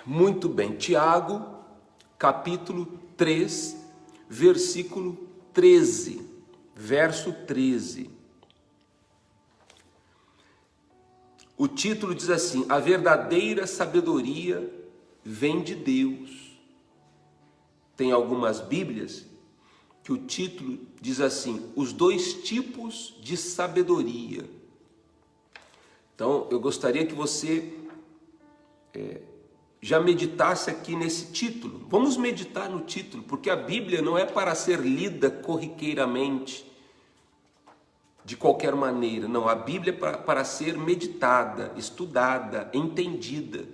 Muito bem, Tiago, capítulo 3, versículo 13, verso 13. O título diz assim: a verdadeira sabedoria vem de Deus. Tem algumas Bíblias que o título diz assim: os dois tipos de sabedoria. Então, eu gostaria que você já meditasse aqui nesse título. Vamos meditar no título, porque a Bíblia não é para ser lida corriqueiramente, de qualquer maneira. Não, a Bíblia é para ser meditada, estudada, entendida.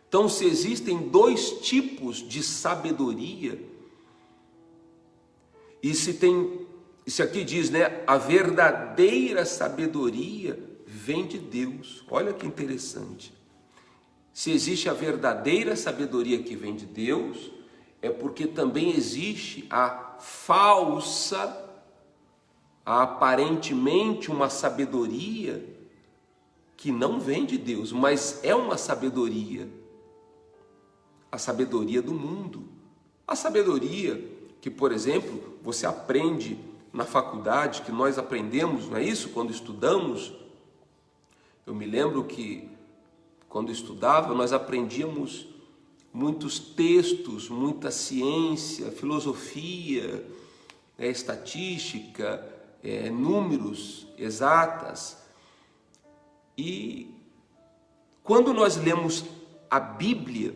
Então, se existem dois tipos de sabedoria, e se aqui diz, né, a verdadeira sabedoria vem de Deus. Olha que interessante. Se existe a verdadeira sabedoria que vem de Deus, é porque também existe a falsa, aparentemente uma sabedoria que não vem de Deus, mas é uma sabedoria, a sabedoria do mundo. A sabedoria que, por exemplo, você aprende na faculdade, que nós aprendemos, não é isso? Quando estudamos, eu me lembro que quando estudava, nós aprendíamos muitos textos, muita ciência, filosofia, estatística, números, exatas. E quando nós lemos a Bíblia,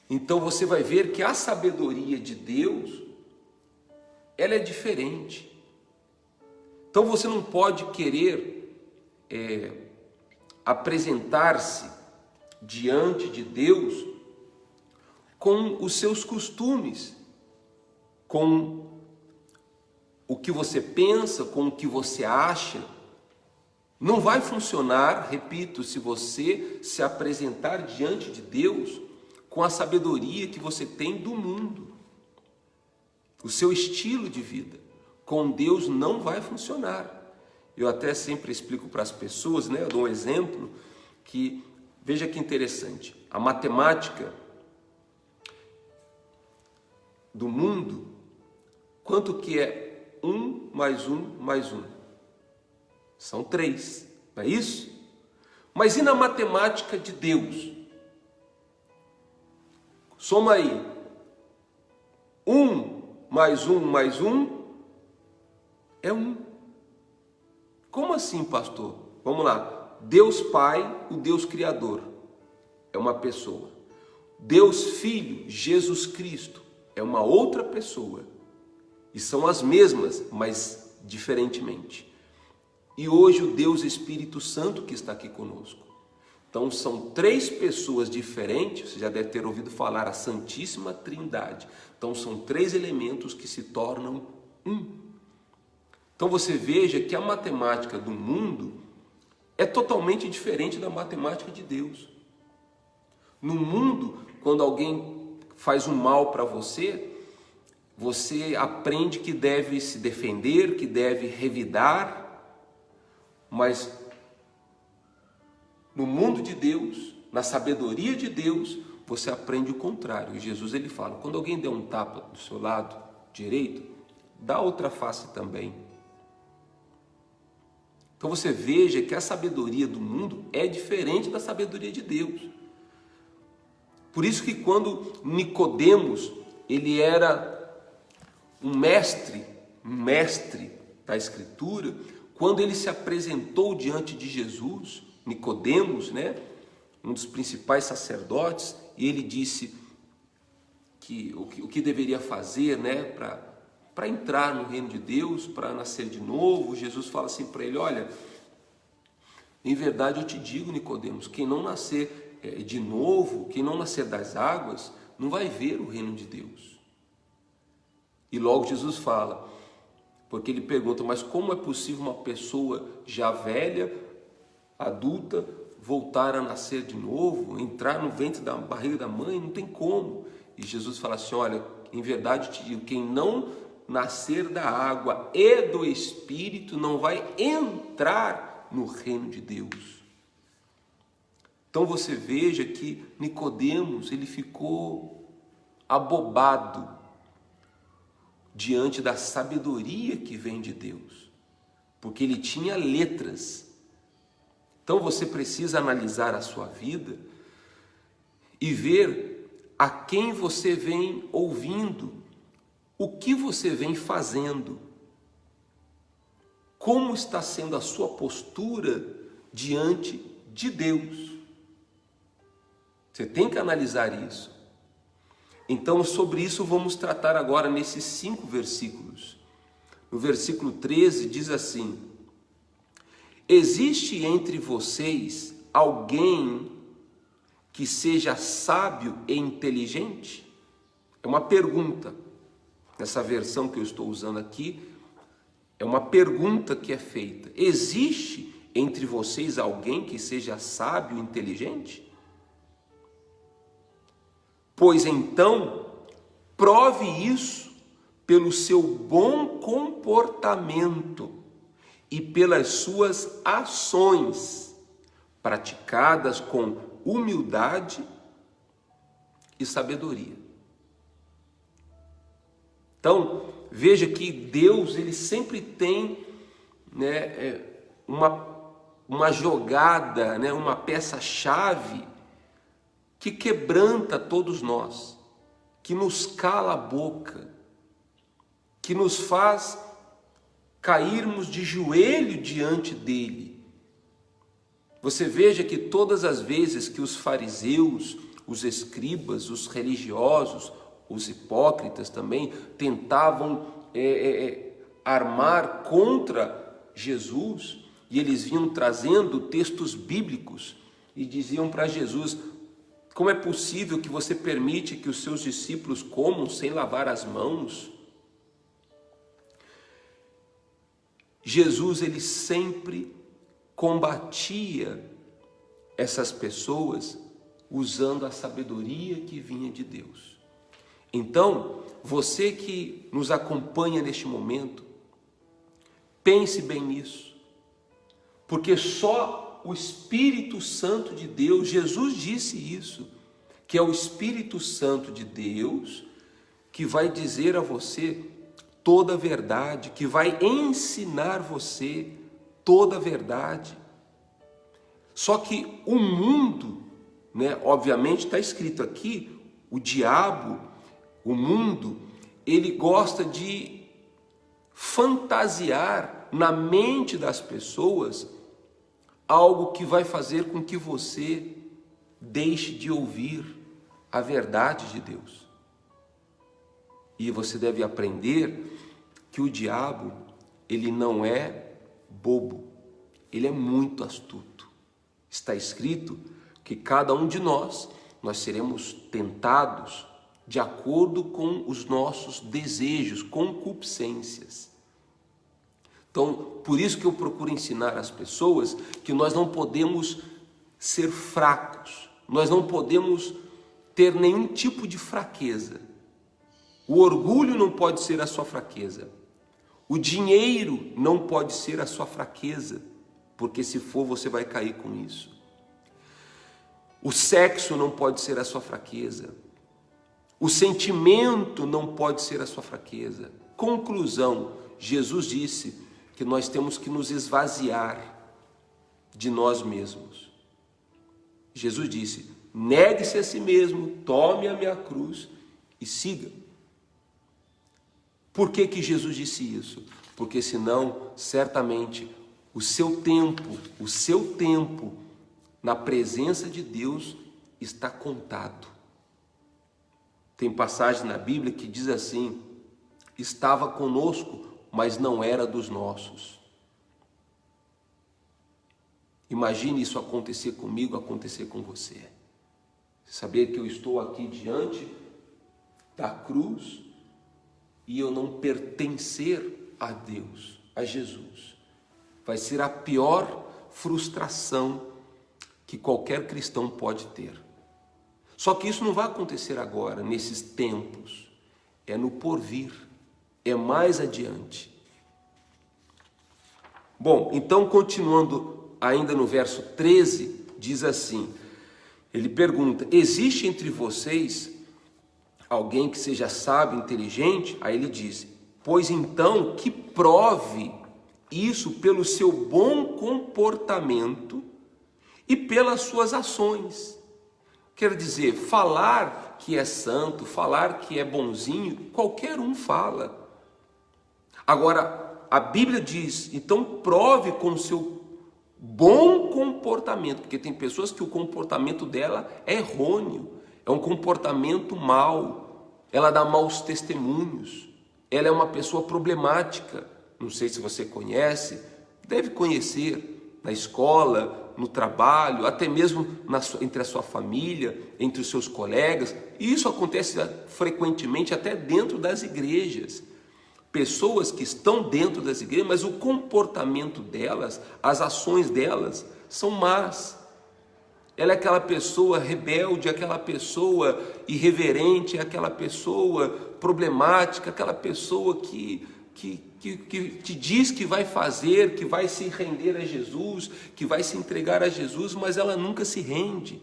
então você vai ver que a sabedoria de Deus, ela é diferente. Então você não pode querer apresentar-se diante de Deus com os seus costumes, com o que você pensa, com o que você acha. Não vai funcionar, repito, se você se apresentar diante de Deus com a sabedoria que você tem do mundo, o seu estilo de vida. Com Deus não vai funcionar. Eu até sempre explico para as pessoas, né? Eu dou um exemplo que, veja que interessante, a matemática do mundo, quanto que é 1 mais 1 mais 1? São 3, não é isso? Mas e na matemática de Deus? Soma aí, 1 mais 1 mais 1 é 1. Como assim, pastor? Vamos lá. Deus Pai, o Deus Criador, é uma pessoa. Deus Filho, Jesus Cristo, é uma outra pessoa. E são as mesmas, mas diferentemente. E hoje o Deus Espírito Santo que está aqui conosco. Então são 3 pessoas diferentes, você já deve ter ouvido falar a Santíssima Trindade. Então são 3 elementos que se tornam um. Então você veja que a matemática do mundo é totalmente diferente da matemática de Deus. No mundo, quando alguém faz um mal para você, você aprende que deve se defender, que deve revidar, mas no mundo de Deus, na sabedoria de Deus, você aprende o contrário. Jesus ele fala, quando alguém der um tapa do seu lado direito, dá outra face também. Então você veja que a sabedoria do mundo é diferente da sabedoria de Deus. Por isso que quando Nicodemos, ele era um mestre da Escritura, quando ele se apresentou diante de Jesus, Nicodemos, né, um dos principais sacerdotes, e ele disse que o que deveria fazer, né, para entrar no reino de Deus, para nascer de novo. Jesus fala assim para ele, olha, em verdade eu te digo, Nicodemos, quem não nascer de novo, quem não nascer das águas, não vai ver o reino de Deus. E logo Jesus fala, porque ele pergunta, mas como é possível uma pessoa já velha, adulta, voltar a nascer de novo, entrar no ventre da barriga da mãe? Não tem como. E Jesus fala assim, olha, em verdade eu te digo, quem não nascer da água e do Espírito não vai entrar no reino de Deus. Então você veja que Nicodemos, ele ficou abobado diante da sabedoria que vem de Deus, porque ele tinha letras. Então você precisa analisar a sua vida e ver a quem você vem ouvindo, o que você vem fazendo, como está sendo a sua postura diante de Deus. Você tem que analisar isso. Então, sobre isso vamos tratar agora nesses 5 versículos. No versículo 13 diz assim: existe entre vocês alguém que seja sábio e inteligente? É uma pergunta. Nessa versão que eu estou usando aqui, é uma pergunta que é feita. Existe entre vocês alguém que seja sábio e inteligente? Pois então, prove isso pelo seu bom comportamento e pelas suas ações, praticadas com humildade e sabedoria. Então, veja que Deus, ele sempre tem, uma jogada, uma peça-chave que quebranta todos nós, que nos cala a boca, que nos faz cairmos de joelho diante dele. Você veja que todas as vezes que os fariseus, os escribas, os religiosos, os hipócritas também tentavam armar contra Jesus, e eles vinham trazendo textos bíblicos e diziam para Jesus: como é possível que você permite que os seus discípulos comam sem lavar as mãos? Jesus, ele sempre combatia essas pessoas usando a sabedoria que vinha de Deus. Então, você que nos acompanha neste momento, pense bem nisso, porque só o Espírito Santo de Deus, Jesus disse isso, que é o Espírito Santo de Deus que vai dizer a você toda a verdade, que vai ensinar você toda a verdade. Só que o mundo, obviamente está escrito aqui, o diabo, o mundo, ele gosta de fantasiar na mente das pessoas algo que vai fazer com que você deixe de ouvir a verdade de Deus. E você deve aprender que o diabo, ele não é bobo, ele é muito astuto. Está escrito que cada um de nós seremos tentados de acordo com os nossos desejos, concupiscências. Então, por isso que eu procuro ensinar às pessoas que nós não podemos ser fracos, nós não podemos ter nenhum tipo de fraqueza. O orgulho não pode ser a sua fraqueza. O dinheiro não pode ser a sua fraqueza, porque se for, você vai cair com isso. O sexo não pode ser a sua fraqueza. O sentimento não pode ser a sua fraqueza. Conclusão, Jesus disse que nós temos que nos esvaziar de nós mesmos. Jesus disse: negue-se a si mesmo, tome a minha cruz e siga. Por que que Jesus disse isso? Porque senão, certamente, o seu tempo na presença de Deus está contado. Tem passagem na Bíblia que diz assim: estava conosco, mas não era dos nossos. Imagine isso acontecer comigo, acontecer com você. Saber que eu estou aqui diante da cruz e eu não pertencer a Deus, a Jesus. Vai ser a pior frustração que qualquer cristão pode ter. Só que isso não vai acontecer agora, nesses tempos. É no porvir, é mais adiante. Bom, então continuando ainda no verso 13, diz assim: Ele pergunta: existe entre vocês alguém que seja sábio, inteligente? Aí ele diz: pois então que prove isso pelo seu bom comportamento e pelas suas ações. Quer dizer, falar que é santo, falar que é bonzinho, qualquer um fala. Agora, a Bíblia diz: então prove com o seu bom comportamento, porque tem pessoas que o comportamento dela é errôneo, é um comportamento mau, ela dá maus testemunhos, ela é uma pessoa problemática. Não sei se você conhece, deve conhecer, na escola, no trabalho, até mesmo entre a sua família, entre os seus colegas. E isso acontece frequentemente até dentro das igrejas. Pessoas que estão dentro das igrejas, mas o comportamento delas, as ações delas são más. Ela é aquela pessoa rebelde, aquela pessoa irreverente, aquela pessoa problemática, aquela pessoa que te diz que vai fazer, que vai se render a Jesus, que vai se entregar a Jesus, mas ela nunca se rende.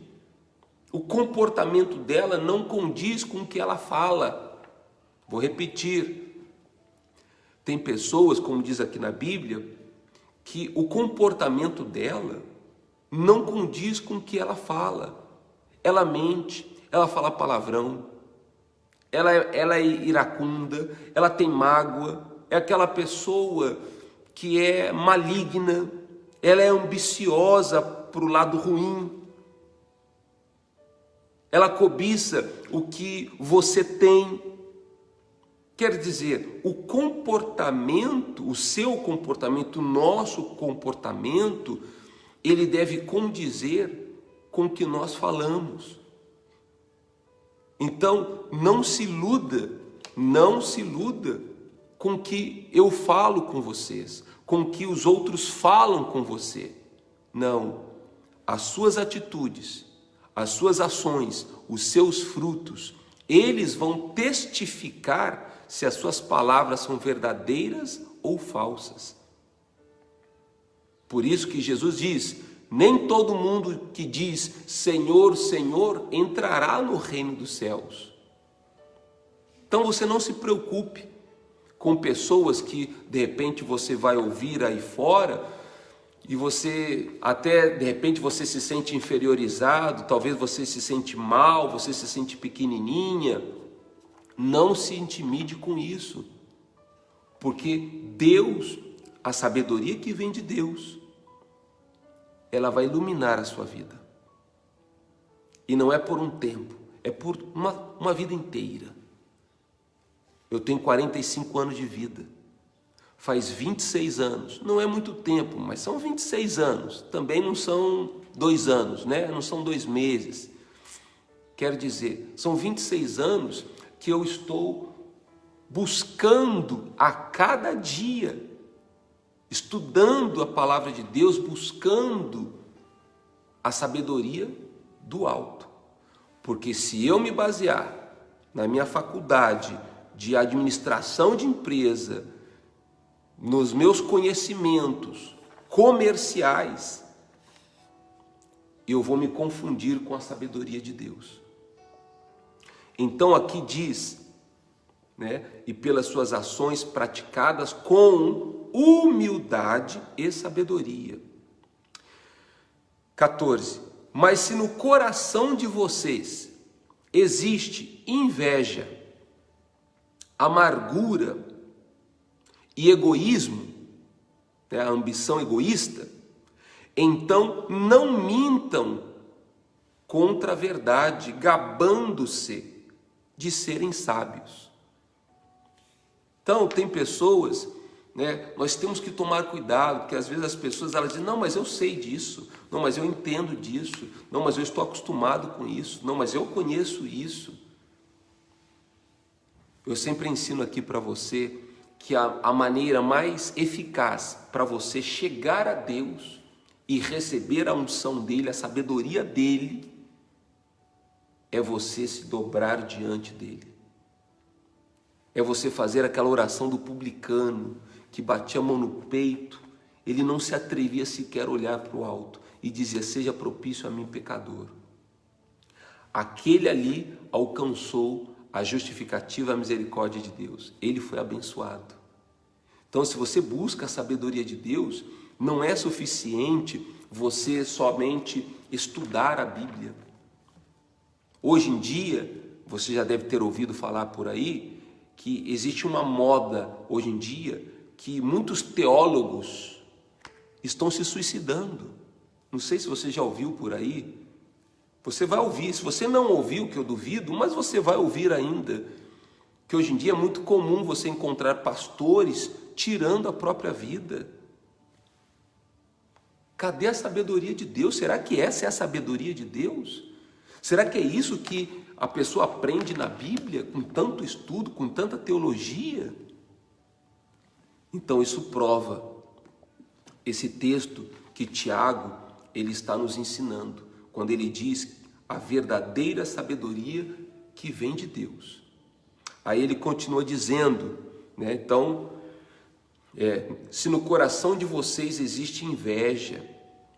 O comportamento dela não condiz com o que ela fala. Vou repetir. Tem pessoas, como diz aqui na Bíblia, que o comportamento dela não condiz com o que ela fala. Ela mente, ela fala palavrão, ela é iracunda, ela tem mágoa, é aquela pessoa que é maligna, ela é ambiciosa para o lado ruim, ela cobiça o que você tem. Quer dizer, o comportamento, o seu comportamento, o nosso comportamento, ele deve condizer com o que nós falamos. Então, não se iluda com o que eu falo com vocês, com o que os outros falam com você. Não, as suas atitudes, as suas ações, os seus frutos, eles vão testificar se as suas palavras são verdadeiras ou falsas. Por isso que Jesus diz: nem todo mundo que diz Senhor, Senhor entrará no reino dos céus. Então você não se preocupe com pessoas que de repente você vai ouvir aí fora e você até de repente você se sente inferiorizado, talvez você se sente mal, você se sente pequenininha. Não se intimide com isso, porque Deus, a sabedoria que vem de Deus, ela vai iluminar a sua vida. E não é por um tempo, é por uma vida inteira. Eu tenho 45 anos de vida, faz 26 anos, não é muito tempo, mas são 26 anos, também não são 2 anos, né? Não são 2 meses. Quero dizer, são 26 anos que eu estou buscando a cada dia, estudando a palavra de Deus, buscando a sabedoria do alto. Porque se eu me basear na minha faculdade de administração de empresa, nos meus conhecimentos comerciais, eu vou me confundir com a sabedoria de Deus. Então aqui diz, né, e pelas suas ações praticadas com humildade e sabedoria. 14. Mas se no coração de vocês existe inveja, amargura e egoísmo, né, a ambição egoísta, então não mintam contra a verdade, gabando-se de serem sábios. Então, tem pessoas, né, nós temos que tomar cuidado, porque às vezes as pessoas elas dizem: não, mas eu sei disso, não, mas eu entendo disso, não, mas eu estou acostumado com isso, não, mas eu conheço isso. Eu sempre ensino aqui para você que a maneira mais eficaz para você chegar a Deus e receber a unção dele, a sabedoria dele, é você se dobrar diante dele. É você fazer aquela oração do publicano que batia a mão no peito, ele não se atrevia sequer a olhar para o alto e dizia: seja propício a mim, pecador. Aquele ali alcançou a justificativa, a misericórdia de Deus. Ele foi abençoado. Então, se você busca a sabedoria de Deus, não é suficiente você somente estudar a Bíblia. Hoje em dia, você já deve ter ouvido falar por aí, que existe uma moda hoje em dia que muitos teólogos estão se suicidando. Não sei se você já ouviu por aí. Você vai ouvir. Se você não ouviu, que eu duvido, mas você vai ouvir ainda, que hoje em dia é muito comum você encontrar pastores tirando a própria vida. Cadê a sabedoria de Deus? Será que essa é a sabedoria de Deus? Será que é isso que a pessoa aprende na Bíblia, com tanto estudo, com tanta teologia? Então isso prova esse texto que Tiago ele está nos ensinando, quando ele diz a verdadeira sabedoria que vem de Deus. Aí ele continua dizendo, né? Então, se no coração de vocês existe inveja,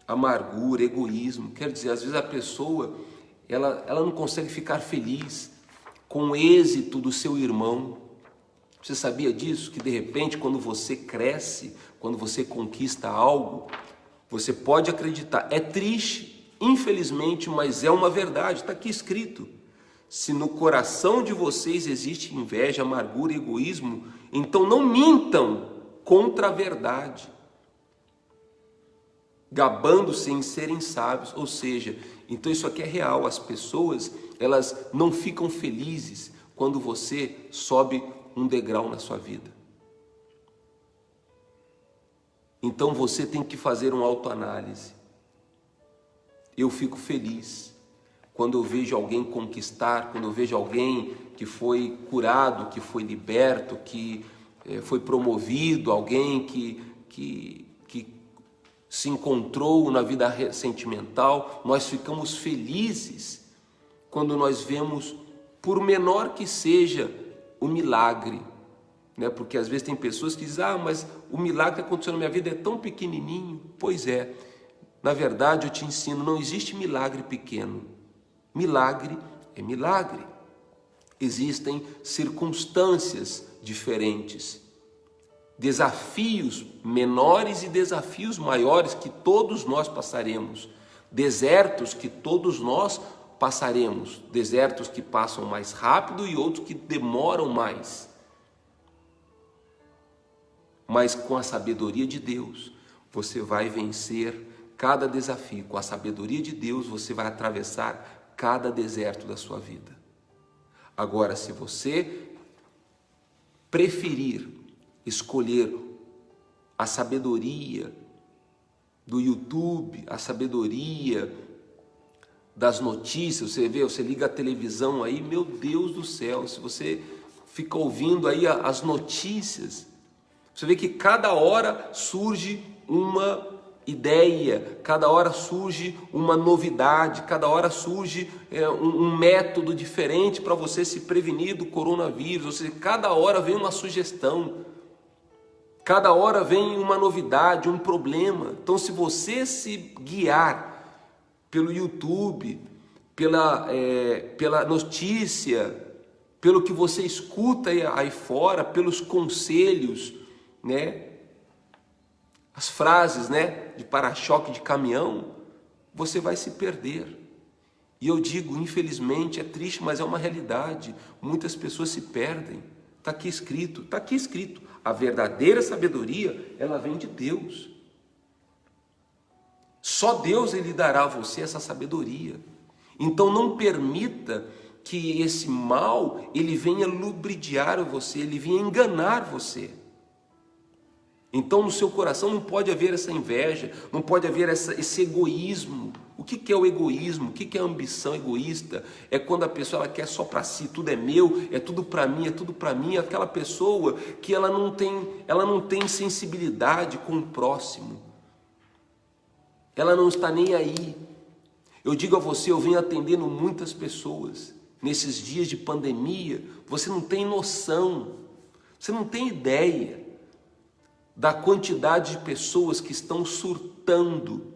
amargura, egoísmo, quer dizer, às vezes a pessoa ela não consegue ficar feliz com o êxito do seu irmão. Você sabia disso? Que de repente, quando você cresce, quando você conquista algo, você pode acreditar, é triste, infelizmente, mas é uma verdade, está aqui escrito. Se no coração de vocês existe inveja, amargura e egoísmo, então não mintam contra a verdade, gabando-se em serem sábios. Ou seja, então isso aqui é real, as pessoas elas não ficam felizes quando você sobe um degrau na sua vida. Então você tem que fazer uma autoanálise. Eu fico feliz quando eu vejo alguém conquistar, quando eu vejo alguém que foi curado, que foi liberto, que foi promovido, alguém que se encontrou na vida sentimental. Nós ficamos felizes quando nós vemos, por menor que seja, o milagre, né? Porque às vezes tem pessoas que dizem, mas o milagre que aconteceu na minha vida é tão pequenininho. Pois é, na verdade eu te ensino, não existe milagre pequeno. Milagre é milagre. Existem circunstâncias diferentes, desafios menores e desafios maiores que todos nós passaremos, desertos que todos nós passaremos, desertos que passam mais rápido e outros que demoram mais. Mas com a sabedoria de Deus, você vai vencer cada desafio. Com a sabedoria de Deus, você vai atravessar cada deserto da sua vida. Agora, se você preferir escolher a sabedoria do YouTube, a sabedoria das notícias, você liga a televisão aí, meu Deus do céu, se você fica ouvindo aí as notícias, você vê que cada hora surge uma ideia, cada hora surge uma novidade, cada hora surge um método diferente para você se prevenir do coronavírus. Ou seja, cada hora vem uma sugestão, cada hora vem uma novidade, um problema. Então, se você se guiar pelo YouTube, pela notícia, pelo que você escuta aí fora, pelos conselhos, né? As frases, né, de para-choque de caminhão, você vai se perder. E eu digo, infelizmente, é triste, mas é uma realidade. Muitas pessoas se perdem. Está aqui escrito, está aqui escrito. A verdadeira sabedoria, ela vem de Deus. Só Deus ele dará a você essa sabedoria. Então não permita que esse mal ele venha ludibriar você, ele venha enganar você. Então no seu coração não pode haver essa inveja, não pode haver esse egoísmo. O que é o egoísmo? O que é a ambição egoísta? É quando a pessoa ela quer só para si, tudo é meu, é tudo para mim, é tudo para mim. Aquela pessoa que ela não tem sensibilidade com o próximo. Ela não está nem aí. Eu digo a você, eu venho atendendo muitas pessoas nesses dias de pandemia. Você não tem noção, você não tem ideia da quantidade de pessoas que estão surtando,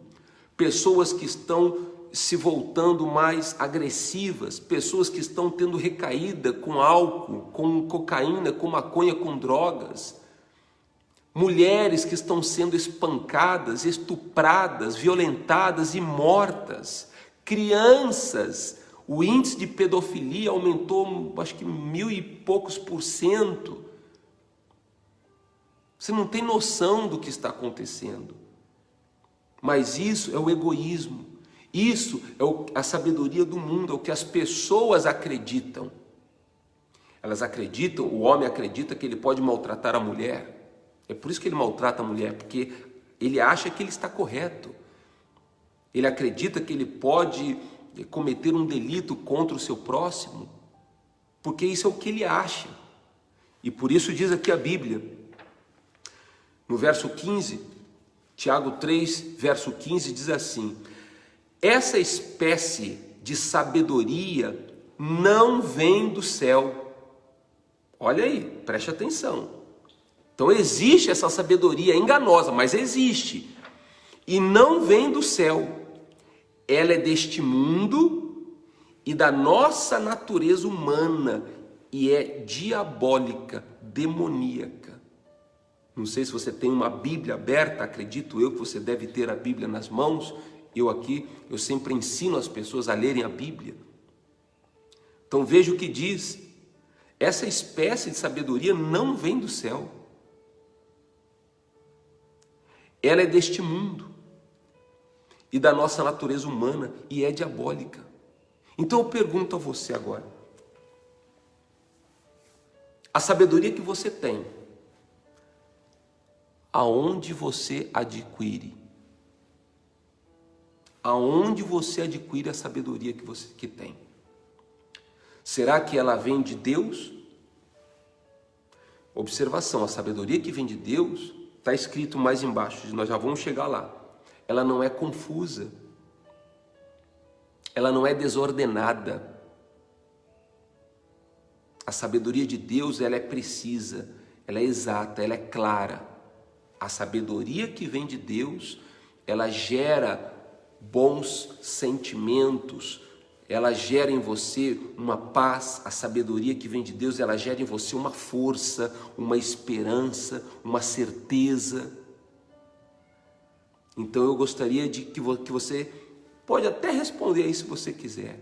pessoas que estão se voltando mais agressivas, pessoas que estão tendo recaída com álcool, com cocaína, com maconha, com drogas, mulheres que estão sendo espancadas, estupradas, violentadas e mortas, crianças. O índice de pedofilia aumentou, acho que 1000 e poucos %. Você não tem noção do que está acontecendo. Mas isso é o egoísmo. Isso é a sabedoria do mundo, é o que as pessoas acreditam. Elas acreditam, o homem acredita que ele pode maltratar a mulher. É por isso que ele maltrata a mulher, porque ele acha que ele está correto. Ele acredita que ele pode cometer um delito contra o seu próximo, porque isso é o que ele acha. E por isso diz aqui a Bíblia, no verso 15, Tiago 3, verso 15, diz assim: essa espécie de sabedoria não vem do céu. Olha aí, preste atenção. Então existe essa sabedoria enganosa, mas existe. E não vem do céu. Ela é deste mundo e da nossa natureza humana e é diabólica, demoníaca. Não sei se você tem uma Bíblia aberta, acredito eu que você deve ter a Bíblia nas mãos. Eu sempre ensino as pessoas a lerem a Bíblia. Então veja o que diz. Essa espécie de sabedoria não vem do céu. Ela é deste mundo e da nossa natureza humana e é diabólica. Então eu pergunto a você agora: a sabedoria que você tem, aonde você adquire? Aonde você adquire a sabedoria que tem? Será que ela vem de Deus? Observação, a sabedoria que vem de Deus, está escrito mais embaixo, nós já vamos chegar lá. Ela não é confusa. Ela não é desordenada. A sabedoria de Deus, ela é precisa, ela é exata, ela é clara. A sabedoria que vem de Deus, ela gera bons sentimentos, ela gera em você uma paz. A sabedoria que vem de Deus, ela gera em você uma força, uma esperança, uma certeza. Então eu gostaria de que você pode até responder aí se você quiser.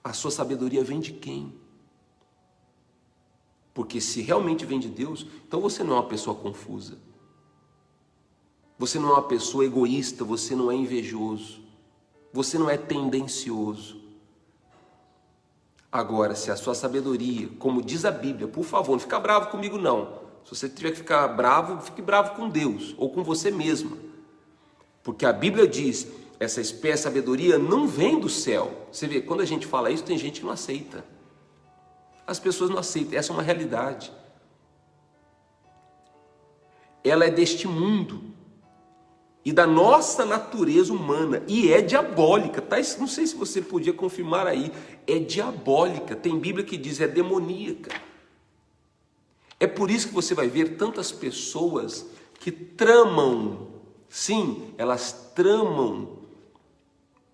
A sua sabedoria vem de quem? Porque se realmente vem de Deus, então você não é uma pessoa confusa. Você não é uma pessoa egoísta, você não é invejoso. Você não é tendencioso. Agora, se a sua sabedoria, como diz a Bíblia, por favor, não fica bravo comigo não. Se você tiver que ficar bravo, fique bravo com Deus ou com você mesma. Porque a Bíblia diz, essa espécie de sabedoria não vem do céu. Você vê, quando a gente fala isso, tem gente que não aceita. As pessoas não aceitam, essa é uma realidade. Ela é deste mundo e da nossa natureza humana, e é diabólica, tá? Não sei se você podia confirmar aí, é diabólica, tem Bíblia que diz é demoníaca. É por isso que você vai ver tantas pessoas que tramam, sim, elas tramam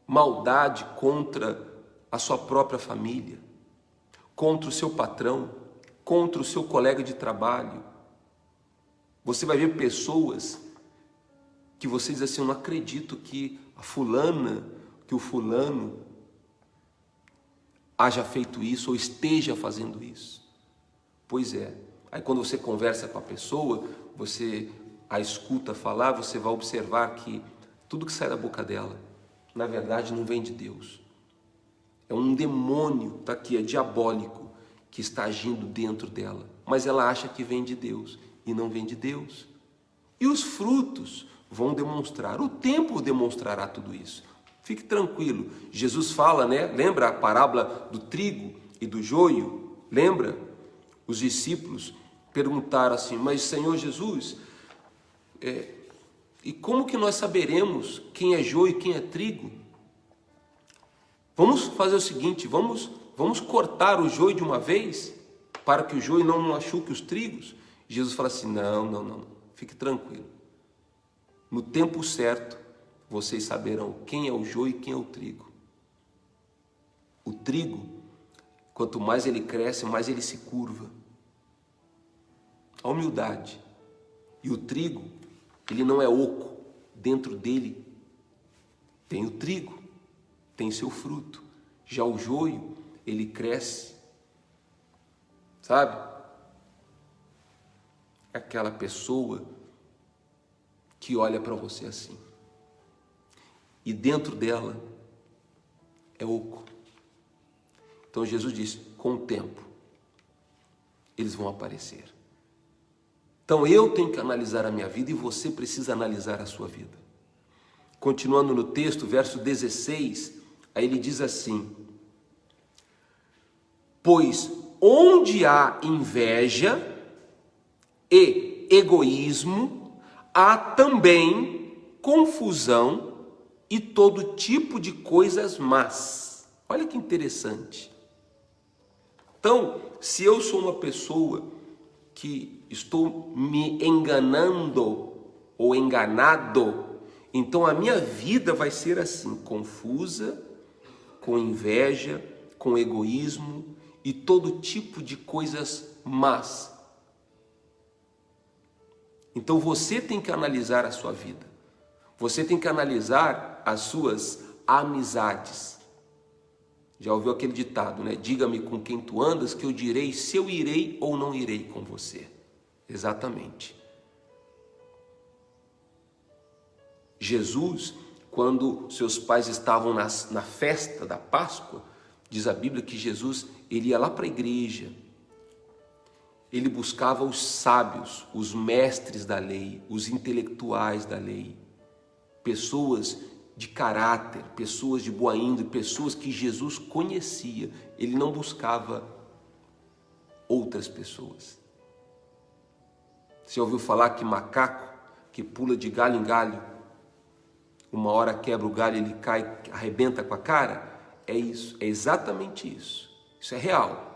maldade contra a sua própria família, contra o seu patrão, contra o seu colega de trabalho. Você vai ver pessoas que você diz assim, eu não acredito que a fulana, que o fulano haja feito isso ou esteja fazendo isso. Pois é. Aí quando você conversa com a pessoa, você a escuta falar, você vai observar que tudo que sai da boca dela, na verdade não vem de Deus. É um demônio, está aqui, é diabólico, que está agindo dentro dela. Mas ela acha que vem de Deus e não vem de Deus. E os frutos vão demonstrar, o tempo demonstrará tudo isso. Fique tranquilo. Jesus fala, né? Lembra a parábola do trigo e do joio? Lembra? Os discípulos perguntaram assim, mas Senhor Jesus, e como que nós saberemos quem é joio e quem é trigo? Vamos fazer o seguinte, vamos cortar o joio de uma vez, para que o joio não machuque os trigos? Jesus fala assim, não, fique tranquilo. No tempo certo, vocês saberão quem é o joio e quem é o trigo. O trigo, quanto mais ele cresce, mais ele se curva. A humildade. E o trigo, ele não é oco. Dentro dele tem o trigo, tem seu fruto. Já o joio, ele cresce. Sabe? Aquela pessoa que olha para você assim. E dentro dela é oco. Então Jesus disse, com o tempo, eles vão aparecer. Então eu tenho que analisar a minha vida e você precisa analisar a sua vida. Continuando no texto, verso 16, aí ele diz assim: pois onde há inveja e egoísmo, há também confusão e todo tipo de coisas más. Olha que interessante. Então, se eu sou uma pessoa que estou me enganando ou enganado, então a minha vida vai ser assim, confusa, com inveja, com egoísmo e todo tipo de coisas más. Então você tem que analisar a sua vida. Você tem que analisar as suas amizades. Já ouviu aquele ditado, né? Diga-me com quem tu andas, que eu direi se eu irei ou não irei com você. Exatamente. Jesus, quando seus pais estavam na festa da Páscoa, diz a Bíblia que Jesus, ele ia lá para a igreja, ele buscava os sábios, os mestres da lei, os intelectuais da lei, pessoas de caráter, pessoas de boa índole, pessoas que Jesus conhecia. Ele não buscava outras pessoas. Você ouviu falar que macaco que pula de galho em galho, uma hora quebra o galho, ele cai, arrebenta com a cara? É isso, é exatamente isso. Isso é real.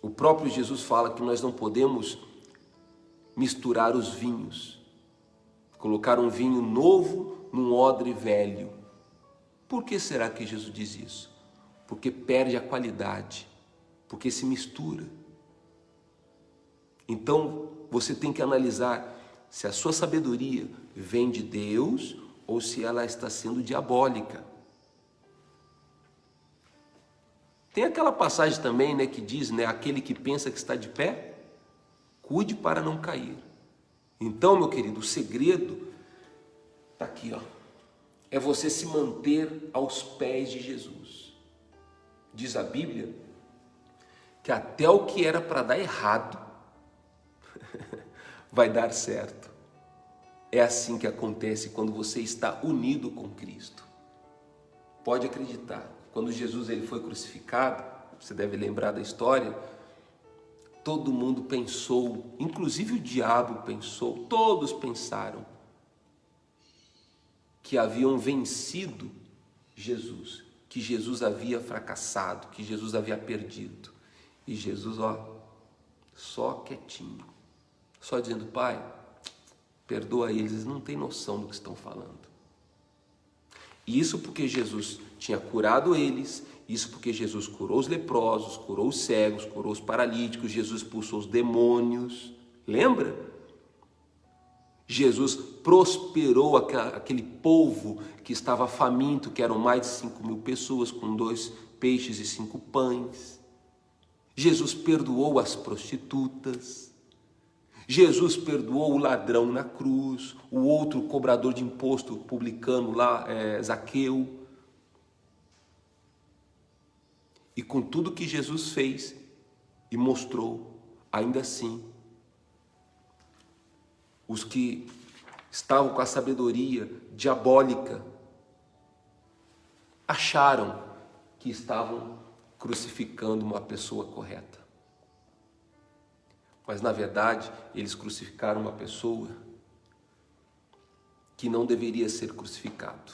O próprio Jesus fala que nós não podemos misturar os vinhos, colocar um vinho novo num odre velho. Por que será que Jesus diz isso? Porque perde a qualidade, porque se mistura. Então você tem que analisar se a sua sabedoria vem de Deus ou se ela está sendo diabólica. Tem aquela passagem também, né, que diz, né, aquele que pensa que está de pé, cuide para não cair. Então, meu querido, o segredo está aqui, ó. É você se manter aos pés de Jesus. Diz a Bíblia que até o que era para dar errado vai dar certo. É assim que acontece quando você está unido com Cristo. Pode acreditar. Quando Jesus ele foi crucificado, você deve lembrar da história, todo mundo pensou, inclusive o diabo pensou, todos pensaram que haviam vencido Jesus, que Jesus havia fracassado, que Jesus havia perdido. E Jesus, ó, só quietinho, só dizendo, Pai, perdoa eles, eles não têm noção do que estão falando. Isso porque Jesus tinha curado eles, isso porque Jesus curou os leprosos, curou os cegos, curou os paralíticos, Jesus expulsou os demônios, lembra? Jesus prosperou aquele povo que estava faminto, que eram mais de 5.000 pessoas, com 2 peixes e 5 pães. Jesus perdoou as prostitutas. Jesus perdoou o ladrão na cruz, o outro cobrador de imposto publicano lá, Zaqueu. E com tudo que Jesus fez e mostrou, ainda assim, os que estavam com a sabedoria diabólica acharam que estavam crucificando uma pessoa correta. Mas, na verdade, eles crucificaram uma pessoa que não deveria ser crucificado.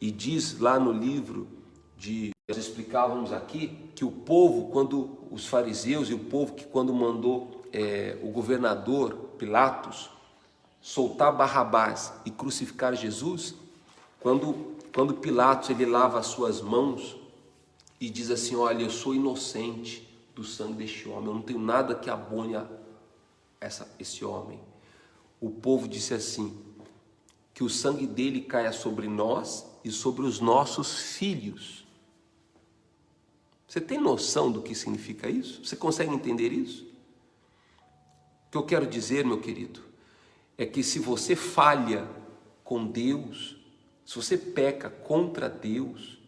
E diz lá no livro nós explicávamos aqui, que o povo, quando os fariseus e o povo que quando mandou o governador Pilatos soltar Barrabás e crucificar Jesus, quando Pilatos ele lava as suas mãos e diz assim: olha, eu sou inocente do sangue deste homem, eu não tenho nada que abone esse homem. O povo disse assim: que o sangue dele caia sobre nós e sobre os nossos filhos. Você tem noção do que significa isso? Você consegue entender isso? O que eu quero dizer, meu querido, é que se você falha com Deus, se você peca contra Deus,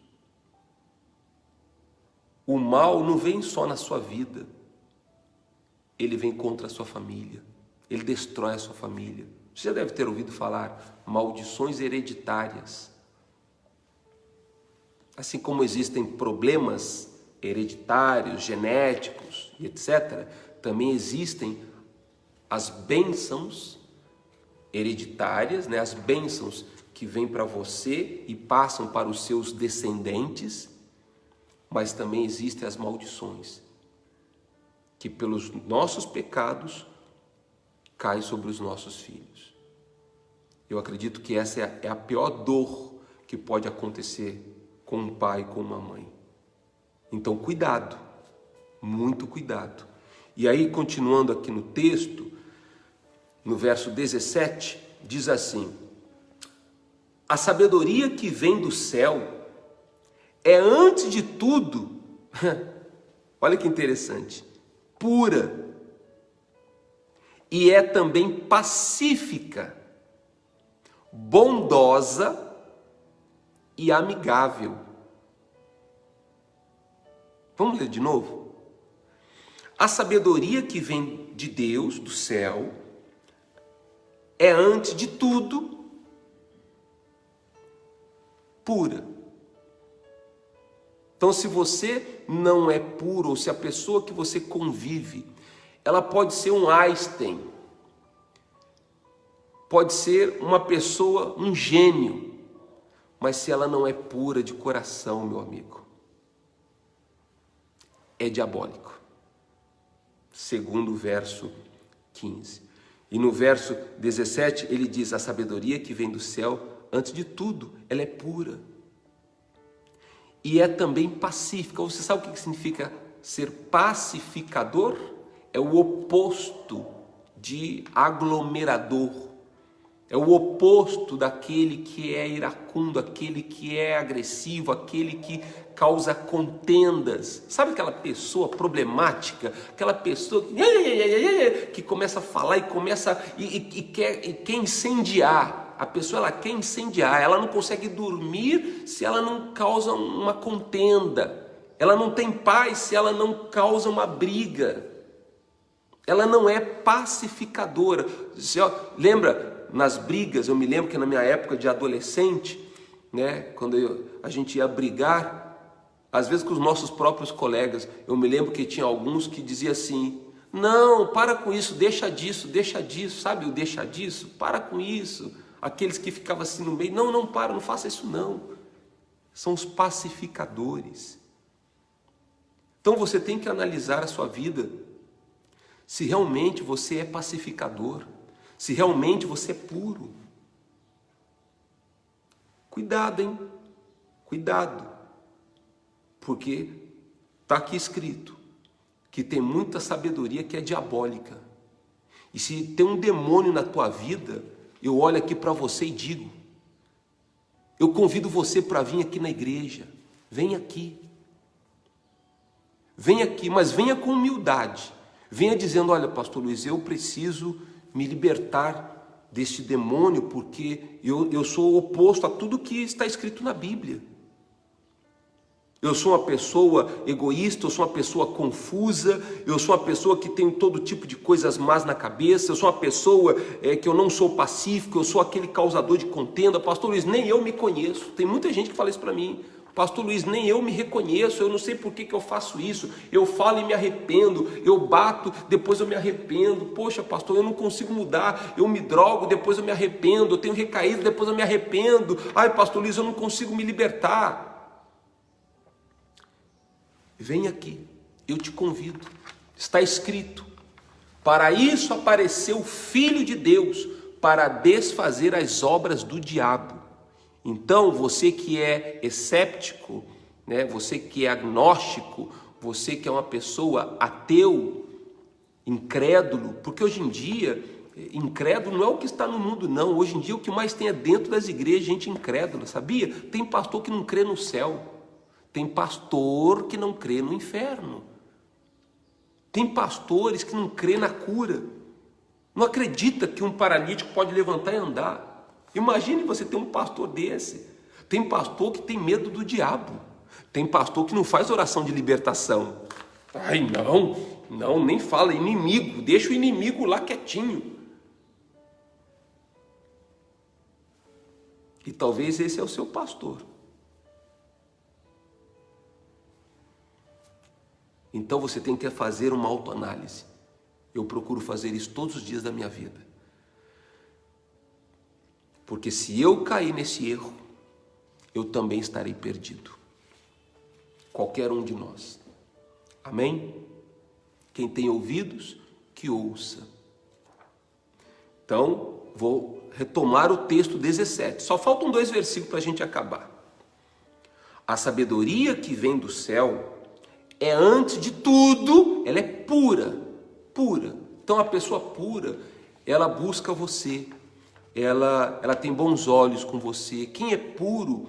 o mal não vem só na sua vida, ele vem contra a sua família, ele destrói a sua família. Você já deve ter ouvido falar maldições hereditárias. Assim como existem problemas hereditários, genéticos e etc., também existem as bênçãos hereditárias, né? As bênçãos que vêm para você e passam para os seus descendentes, mas também existem as maldições que pelos nossos pecados caem sobre os nossos filhos. Eu acredito que essa é a pior dor que pode acontecer com um pai e com uma mãe. Então, cuidado, muito cuidado. E aí, continuando aqui no texto, no verso 17, diz assim: a sabedoria que vem do céu é, antes de tudo, olha que interessante, pura, e é também pacífica, bondosa e amigável. Vamos ler de novo? A sabedoria que vem de Deus, do céu, é, antes de tudo, pura. Então, se você não é puro, ou se a pessoa que você convive, ela pode ser um Einstein, pode ser uma pessoa, um gênio, mas se ela não é pura de coração, meu amigo, é diabólico. Segundo o verso 15. E no verso 17 ele diz: a sabedoria que vem do céu, antes de tudo, ela é pura. E é também pacífica. Você sabe o que significa ser pacificador? É o oposto de aglomerador. É o oposto daquele que é iracundo, aquele que é agressivo, aquele que causa contendas. Sabe aquela pessoa problemática? Aquela pessoa que começa a falar e começa e quer incendiar. A pessoa ela quer incendiar, ela não consegue dormir se ela não causa uma contenda. Ela não tem paz se ela não causa uma briga. Ela não é pacificadora. Você lembra? Nas brigas, eu me lembro que na minha época de adolescente, né, quando a gente ia brigar, às vezes com os nossos próprios colegas, eu me lembro que tinha alguns que diziam assim: não, para com isso, deixa disso, sabe o deixa disso? Para com isso. Aqueles que ficavam assim no meio: não, para, não faça isso não. São os pacificadores. Então você tem que analisar a sua vida, se realmente você é pacificador, se realmente você é puro. Cuidado, hein? Cuidado. Porque está aqui escrito que tem muita sabedoria que é diabólica. E se tem um demônio na tua vida, eu olho aqui para você e digo: eu convido você para vir aqui na igreja. Vem aqui. Vem aqui, mas venha com humildade. Venha dizendo: olha, pastor Luiz, eu preciso me libertar deste demônio, porque eu sou oposto a tudo que está escrito na Bíblia. Eu sou uma pessoa egoísta, eu sou uma pessoa confusa, eu sou uma pessoa que tem todo tipo de coisas más na cabeça, eu sou uma pessoa que eu não sou pacífico, eu sou aquele causador de contenda. Pastor Luiz, nem eu me conheço. Tem muita gente que fala isso para mim. Pastor Luiz, nem eu me reconheço, eu não sei por que eu faço isso, eu falo e me arrependo, eu bato, depois eu me arrependo. Poxa, pastor, eu não consigo mudar, eu me drogo, depois eu me arrependo, eu tenho recaído, depois eu me arrependo. Ai, pastor Luiz, eu não consigo me libertar. Vem aqui, eu te convido. Está escrito: para isso apareceu o Filho de Deus, para desfazer as obras do diabo. Então, você que é escéptico, né? Você que é agnóstico, você que é uma pessoa ateu, incrédulo, porque hoje em dia, incrédulo não é o que está no mundo, não. Hoje em dia o que mais tem é dentro das igrejas, gente incrédula, sabia? Tem pastor que não crê no céu, tem pastor que não crê no inferno, tem pastores que não crê na cura, não acredita que um paralítico pode levantar e andar. Imagine você ter um pastor desse. Tem pastor que tem medo do diabo, tem pastor que não faz oração de libertação. Ai, não, nem fala, inimigo, deixa o inimigo lá quietinho. E talvez esse é o seu pastor. Então você tem que fazer uma autoanálise. Eu procuro fazer isso todos os dias da minha vida. Porque se eu cair nesse erro, eu também estarei perdido. Qualquer um de nós. Amém? Quem tem ouvidos, que ouça. Então, vou retomar o texto 17. Só faltam 2 versículos para a gente acabar. A sabedoria que vem do céu é, antes de tudo, ela é pura. Pura. Então, a pessoa pura, ela busca você. Ela tem bons olhos com você. Quem é puro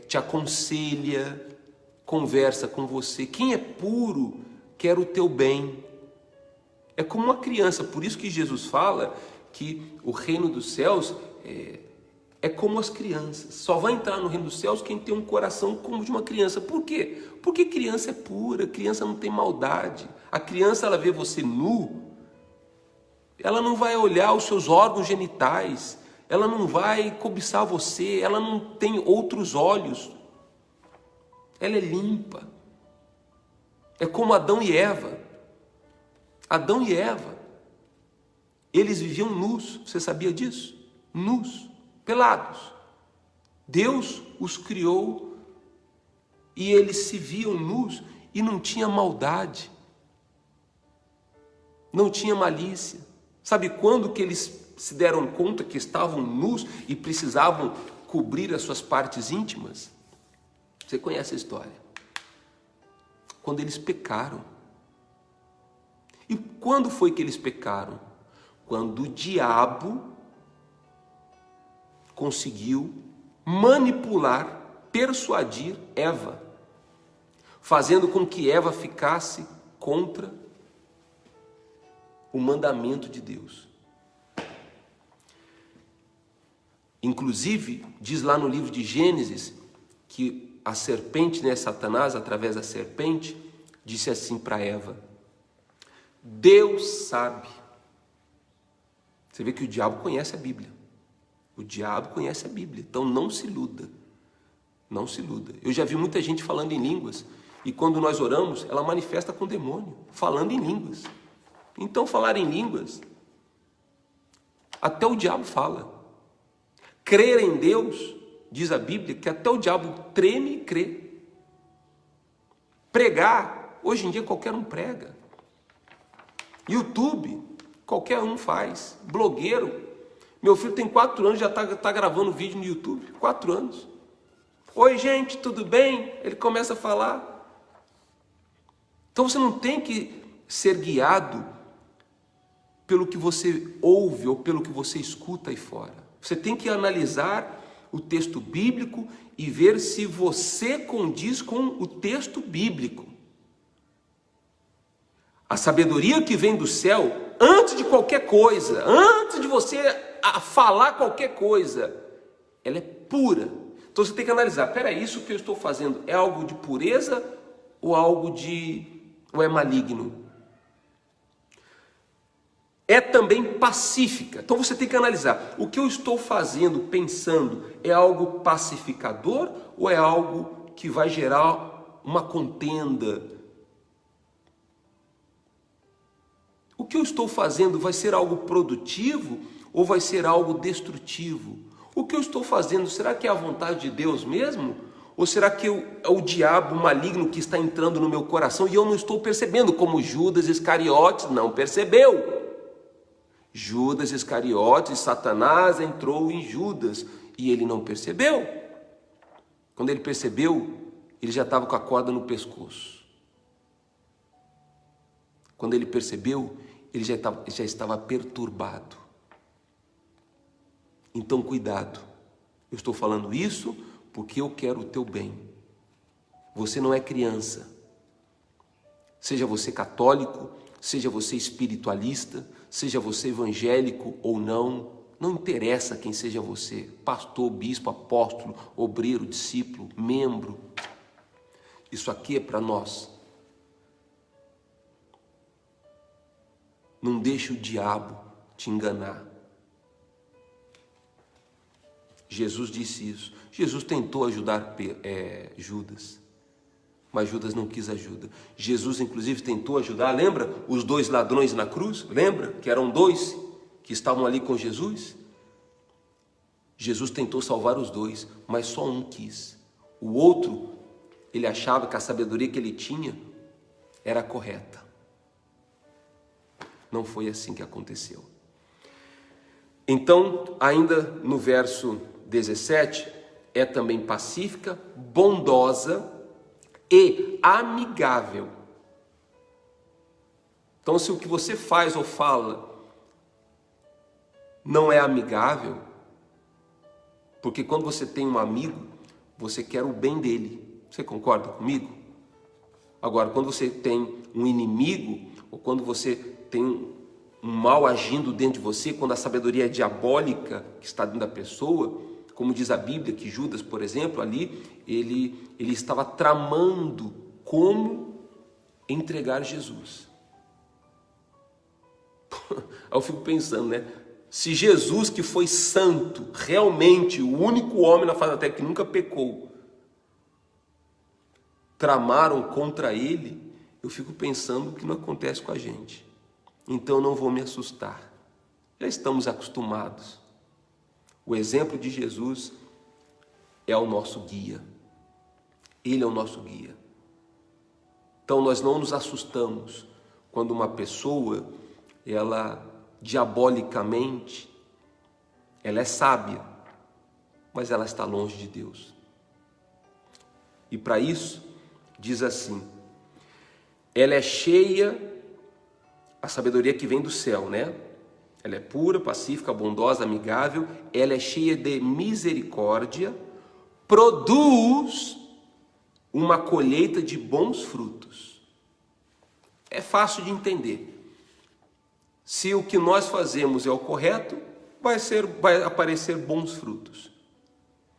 te aconselha, conversa com você. Quem é puro quer o teu bem. É como uma criança. Por isso que Jesus fala que o reino dos céus é como as crianças. Só vai entrar no reino dos céus quem tem um coração como de uma criança. Por quê? Porque criança é pura, criança não tem maldade. A criança, ela vê você nu, ela não vai olhar os seus órgãos genitais, ela não vai cobiçar você, ela não tem outros olhos. Ela é limpa. É como Adão e Eva. Adão e Eva, eles viviam nus, você sabia disso? Nus, pelados. Deus os criou e eles se viam nus e não tinha maldade, não tinha malícia. Sabe quando que eles se deram conta que estavam nus e precisavam cobrir as suas partes íntimas? Você conhece a história? Quando eles pecaram. E quando foi que eles pecaram? Quando o diabo conseguiu manipular, persuadir Eva, fazendo com que Eva ficasse contra o mandamento de Deus. Inclusive, diz lá no livro de Gênesis que a serpente, né, Satanás, através da serpente, disse assim para Eva: Deus sabe. Você vê que o diabo conhece a Bíblia. O diabo conhece a Bíblia. Então não se iluda. Não se iluda. Eu já vi muita gente falando em línguas e quando nós oramos, ela manifesta com o demônio, falando em línguas. Então falar em línguas, até o diabo fala. Crer em Deus, diz a Bíblia, que até o diabo treme e crê. Pregar, hoje em dia qualquer um prega. YouTube, qualquer um faz. Blogueiro, meu filho tem 4 anos, já está gravando vídeo no YouTube. 4 anos. Oi gente, tudo bem? Ele começa a falar. Então você não tem que ser guiado pelo que você ouve ou pelo que você escuta aí fora. Você tem que analisar o texto bíblico e ver se você condiz com o texto bíblico. A sabedoria que vem do céu, antes de qualquer coisa, antes de você falar qualquer coisa, ela é pura. Então você tem que analisar, peraí, isso que eu estou fazendo é algo de pureza ou ou é maligno? É também pacífica. Então você tem que analisar, o que eu estou fazendo, pensando, é algo pacificador ou é algo que vai gerar uma contenda? O que eu estou fazendo vai ser algo produtivo ou vai ser algo destrutivo? O que eu estou fazendo, será que é a vontade de Deus mesmo? Ou será que é o diabo maligno que está entrando no meu coração e eu não estou percebendo, como Judas Iscariotes não percebeu? Judas Iscariotes, Satanás entrou em Judas e ele não percebeu. Quando ele percebeu, ele já estava com a corda no pescoço. Quando ele percebeu, ele já estava perturbado. Então, cuidado. Eu estou falando isso porque eu quero o teu bem. Você não é criança. Seja você católico, seja você espiritualista, seja você evangélico ou não, não interessa quem seja você, pastor, bispo, apóstolo, obreiro, discípulo, membro. Isso aqui é para nós. Não deixe o diabo te enganar. Jesus disse isso. Jesus tentou ajudar Judas, mas Judas não quis ajuda. Jesus, inclusive, tentou ajudar, lembra? Os 2 ladrões na cruz, lembra? Que eram 2 que estavam ali com Jesus. Jesus tentou salvar os 2, mas só um quis. O outro, ele achava que a sabedoria que ele tinha era correta. Não foi assim que aconteceu. Então, ainda no verso 17, é também pacífica, bondosa e amigável. Então, se o que você faz ou fala não é amigável, porque quando você tem um amigo, você quer o bem dele. Você concorda comigo? Agora, quando você tem um inimigo, ou quando você tem um mal agindo dentro de você, quando a sabedoria é diabólica que está dentro da pessoa, como diz a Bíblia, que Judas, por exemplo, ali, ele estava tramando como entregar Jesus. Aí eu fico pensando, né? Se Jesus, que foi santo, realmente o único homem na face da terra que nunca pecou, tramaram contra ele, eu fico pensando o que não acontece com a gente. Então eu não vou me assustar. Já estamos acostumados. O exemplo de Jesus é o nosso guia. Ele é o nosso guia. Então nós não nos assustamos quando uma pessoa, ela diabolicamente, ela é sábia, mas ela está longe de Deus. E para isso, diz assim, ela é cheia, a sabedoria que vem do céu, né? Ela é pura, pacífica, bondosa, amigável, ela é cheia de misericórdia, produz uma colheita de bons frutos. É fácil de entender. Se o que nós fazemos é o correto, vai aparecer bons frutos.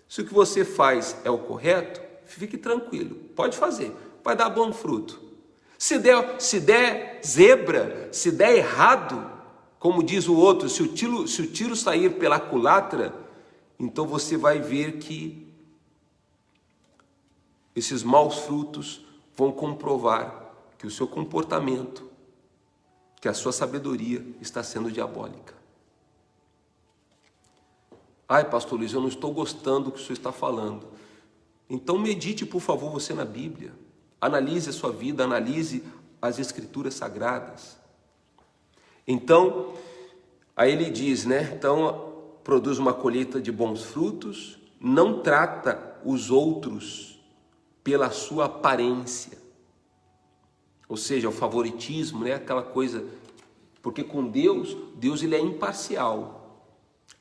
Se o que você faz é o correto, fique tranquilo, pode fazer, vai dar bom fruto. Se der zebra, se der errado, como diz o outro, se o tiro sair pela culatra, então você vai ver que esses maus frutos vão comprovar que o seu comportamento, que a sua sabedoria está sendo diabólica. Ai, pastor Luiz, eu não estou gostando do que o senhor está falando. Então medite, por favor, você na Bíblia. Analise a sua vida, analise as Escrituras Sagradas. Então, aí ele diz, né? Então, produz uma colheita de bons frutos, não trata os outros pela sua aparência. Ou seja, o favoritismo, né? Aquela coisa, porque com Deus ele é imparcial.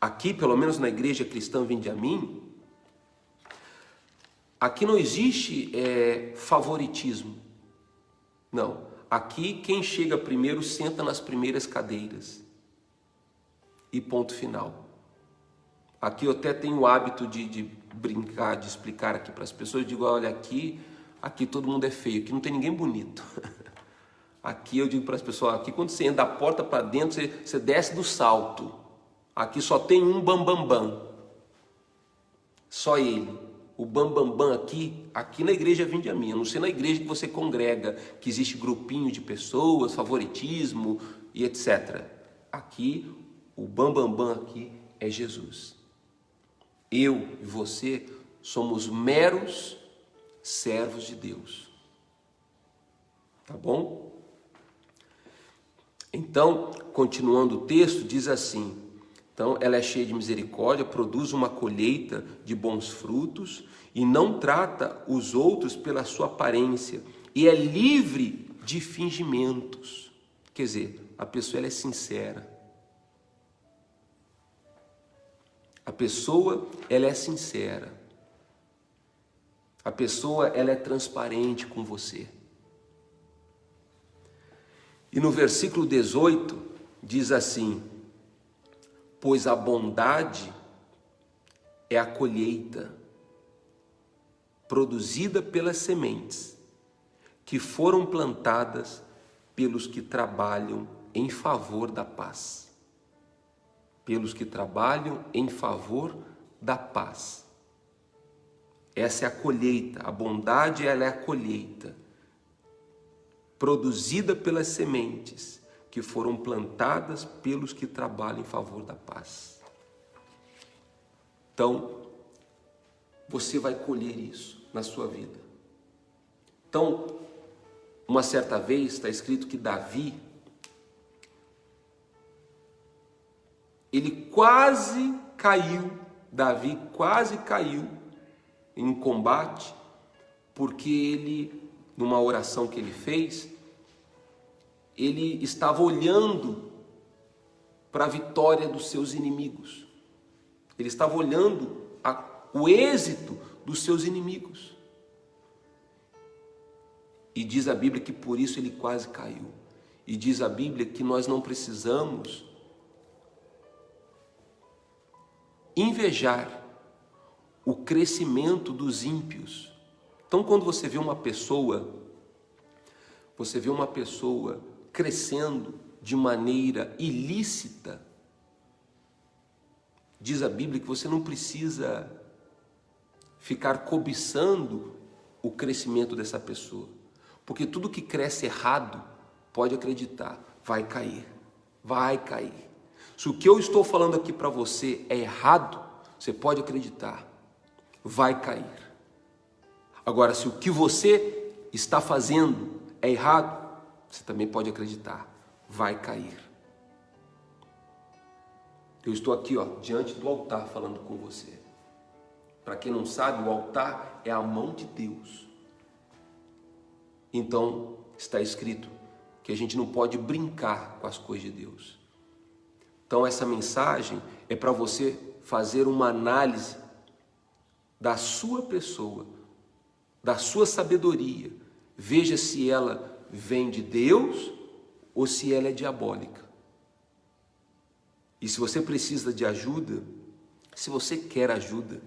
Aqui, pelo menos na igreja cristã Vinde a Mim, aqui não existe favoritismo. Não. Aqui quem chega primeiro senta nas primeiras cadeiras. E ponto final. Aqui eu até tenho o hábito de brincar, de explicar aqui para as pessoas. Eu digo, olha, aqui todo mundo é feio, aqui não tem ninguém bonito. Aqui eu digo para as pessoas, aqui quando você entra da porta para dentro, você desce do salto. Aqui só tem um bambambam. Só ele. O bambambam aqui na igreja Vinde a Mim. Eu não sei na igreja que você congrega, que existe grupinho de pessoas, favoritismo e etc. Aqui, o bambambam aqui é Jesus. Eu e você somos meros servos de Deus. Tá bom? Então, continuando o texto, diz assim: então ela é cheia de misericórdia, produz uma colheita de bons frutos e não trata os outros pela sua aparência e é livre de fingimentos. Quer dizer, a pessoa ela é sincera. A pessoa ela é sincera. A pessoa ela é transparente com você. E no versículo 18 diz assim: pois a bondade é a colheita produzida pelas sementes que foram plantadas pelos que trabalham em favor da paz. Pelos que trabalham em favor da paz. Essa é a colheita, a bondade ela é a colheita produzida pelas sementes que foram plantadas pelos que trabalham em favor da paz. Então, você vai colher isso na sua vida. Então, uma certa vez está escrito que Davi, ele quase caiu em um combate, porque ele, numa oração que ele fez, ele estava olhando para a vitória dos seus inimigos. Ele estava olhando o êxito dos seus inimigos. E diz a Bíblia que por isso ele quase caiu. E diz a Bíblia que nós não precisamos invejar o crescimento dos ímpios. Então, quando você vê uma pessoa crescendo de maneira ilícita, diz a Bíblia que você não precisa ficar cobiçando o crescimento dessa pessoa, porque tudo que cresce errado, pode acreditar, vai cair. Se o que eu estou falando aqui para você é errado, você pode acreditar, vai cair. Agora, se o que você está fazendo é errado, você também pode acreditar, vai cair. Eu estou aqui, diante do altar falando com você. Para quem não sabe, o altar é a mão de Deus. Então, está escrito que a gente não pode brincar com as coisas de Deus. Então, essa mensagem é para você fazer uma análise da sua pessoa, da sua sabedoria. Veja se ela vem de Deus ou se ela é diabólica. E se você precisa de ajuda, se você quer ajuda,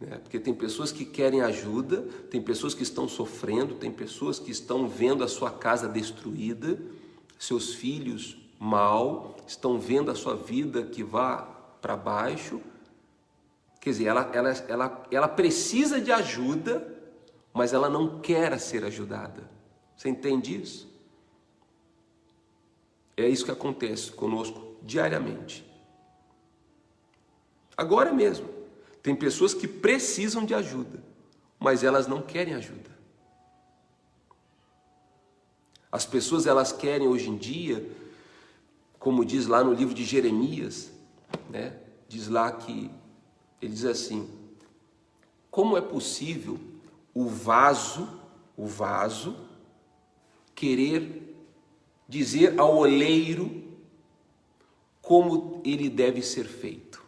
né? Porque tem pessoas que querem ajuda, tem pessoas que estão sofrendo, tem pessoas que estão vendo a sua casa destruída, seus filhos mal, estão vendo a sua vida que vá para baixo. Quer dizer, ela precisa de ajuda, mas ela não quer ser ajudada. Você entende isso? É isso que acontece conosco diariamente. Agora mesmo, tem pessoas que precisam de ajuda, mas elas não querem ajuda. As pessoas elas querem hoje em dia, como diz lá no livro de Jeremias, né? Diz lá que ele diz assim: como é possível o vaso querer dizer ao oleiro como ele deve ser feito?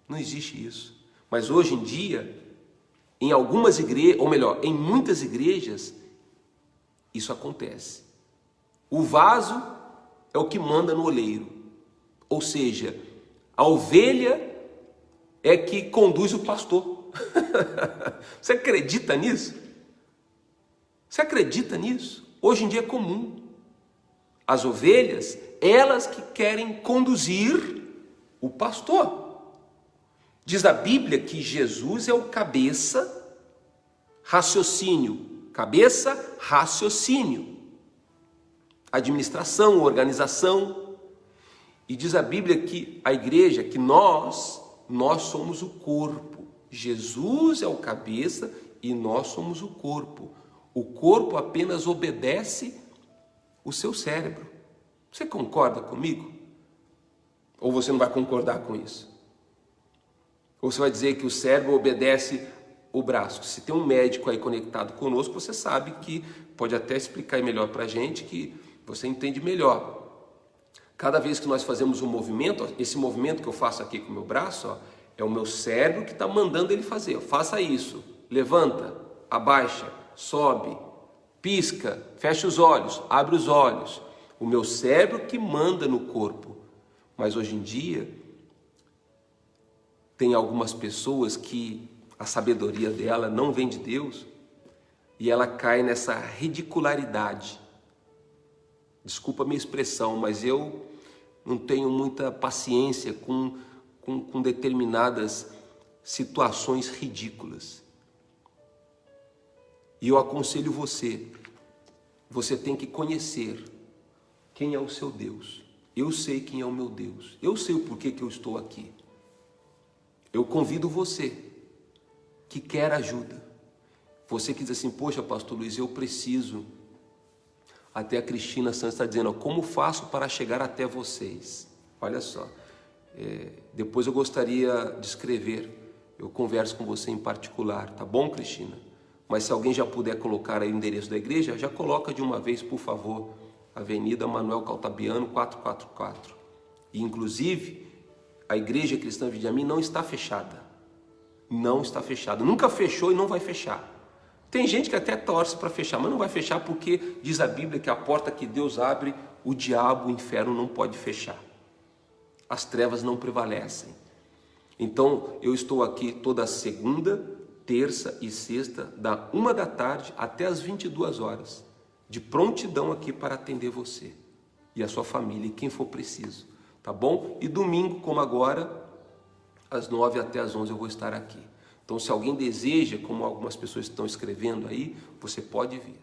Não existe isso. Mas hoje em dia, em algumas igrejas, ou melhor, em muitas igrejas, isso acontece. O vaso é o que manda no oleiro. Ou seja, a ovelha é que conduz o pastor. Você acredita nisso? Você acredita nisso? Hoje em dia é comum. As ovelhas, elas que querem conduzir o pastor. Diz a Bíblia que Jesus é o cabeça, raciocínio. Cabeça, raciocínio. Administração, organização. E diz a Bíblia que a igreja, que nós somos o corpo. Jesus é o cabeça e nós somos o corpo. O corpo apenas obedece o seu cérebro. Você concorda comigo? Ou você não vai concordar com isso? Ou você vai dizer que o cérebro obedece o braço? Se tem um médico aí conectado conosco, você sabe que pode até explicar melhor para a gente, que você entende melhor. Cada vez que nós fazemos um movimento, esse movimento que eu faço aqui com o meu braço, ó, é o meu cérebro que está mandando ele fazer. Faça isso, levanta, abaixa, sobe, pisca, fecha os olhos, abre os olhos. O meu cérebro que manda no corpo. Mas hoje em dia, tem algumas pessoas que a sabedoria dela não vem de Deus e ela cai nessa ridicularidade. Desculpa a minha expressão, mas eu não tenho muita paciência com determinadas situações ridículas. E eu aconselho você tem que conhecer quem é o seu Deus. Eu sei quem é o meu Deus. Eu sei o porquê que eu estou aqui. Eu convido você que quer ajuda. Você que diz assim, poxa, pastor Luiz, eu preciso. Até a Cristina Santos está dizendo, como faço para chegar até vocês? Olha só, depois eu gostaria de escrever, eu converso com você em particular, tá bom, Cristina? Mas se alguém já puder colocar aí o endereço da igreja, já coloca de uma vez, por favor, Avenida Manuel Caltabiano, 444. E, inclusive, a Igreja Cristã Vidiamin não está fechada. Não está fechada. Nunca fechou e não vai fechar. Tem gente que até torce para fechar, mas não vai fechar porque diz a Bíblia que a porta que Deus abre, o diabo, o inferno não pode fechar. As trevas não prevalecem. Então, eu estou aqui toda segunda, terça e sexta, da 1 da tarde até as 22 horas, de prontidão aqui para atender você e a sua família e quem for preciso, tá bom? E domingo, como agora, às 9 até às 11 eu vou estar aqui. Então, se alguém deseja, como algumas pessoas estão escrevendo aí, você pode vir.